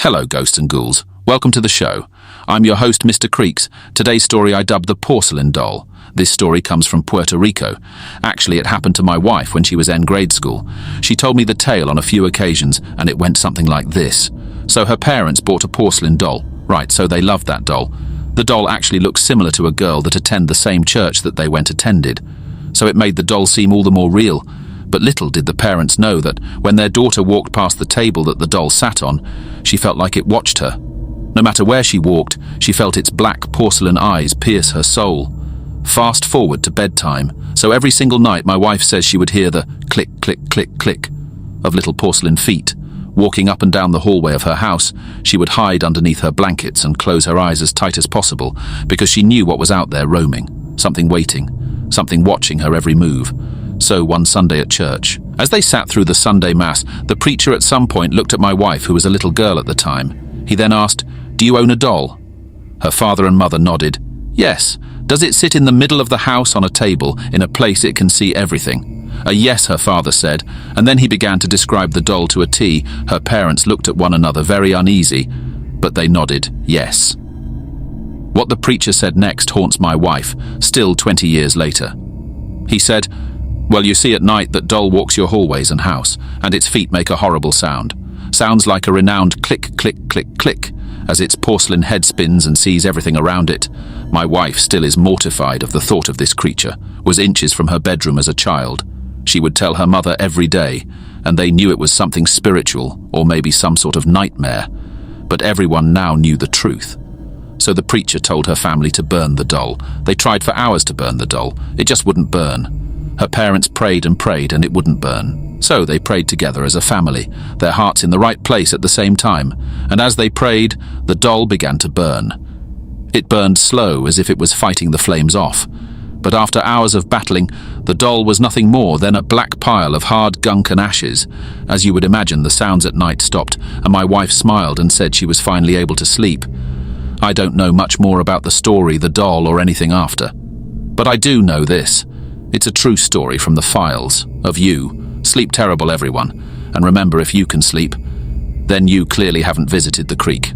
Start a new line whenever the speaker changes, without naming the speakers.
Hello, ghosts and ghouls. Welcome to the show. I'm your host, Mr. Creeks. Today's story I dubbed the Porcelain Doll. This story comes from Puerto Rico. Actually, it happened to my wife when she was in grade school. She told me the tale on a few occasions, and it went something like this. So her parents bought a porcelain doll. Right, so they loved that doll. The doll actually looked similar to a girl that attended the same church that they attended. So it made the doll seem all the more real. But little did the parents know that when their daughter walked past the table that the doll sat on, she felt like it watched her. No matter where she walked, she felt its black porcelain eyes pierce her soul. Fast forward to bedtime, so every single night my wife says she would hear the click, click, click, click of little porcelain feet. Walking up and down the hallway of her house, she would hide underneath her blankets and close her eyes as tight as possible because she knew what was out there roaming, something waiting, something watching her every move. So one Sunday at church, as they sat through the Sunday Mass, the preacher at some point looked at my wife, who was a little girl at the time. He then asked, "Do you own a doll?" Her father and mother nodded. "Yes. Does it sit in the middle of the house on a table, in a place it can see everything?" A yes, her father said, and then he began to describe the doll to a T. Her parents looked at one another very uneasy, but they nodded yes. What the preacher said next haunts my wife, still 20 years later. He said, "Well, you see at night that doll walks your hallways and house, and its feet make a horrible sound. Sounds like a renowned click, click, click, click, as its porcelain head spins and sees everything around it." My wife still is mortified of the thought of this creature, was inches from her bedroom as a child. She would tell her mother every day, and they knew it was something spiritual, or maybe some sort of nightmare. But everyone now knew the truth. So the preacher told her family to burn the doll. They tried for hours to burn the doll. It just wouldn't burn. Her parents prayed and prayed, and it wouldn't burn. So they prayed together as a family, their hearts in the right place at the same time. And as they prayed, the doll began to burn. It burned slow, as if it was fighting the flames off. But after hours of battling, the doll was nothing more than a black pile of hard gunk and ashes. As you would imagine, the sounds at night stopped, and my wife smiled and said she was finally able to sleep. I don't know much more about the story, the doll, or anything after. But I do know this. It's a true story from the files of you. Sleep terrible, everyone. And remember, if you can sleep, then you clearly haven't visited the creek.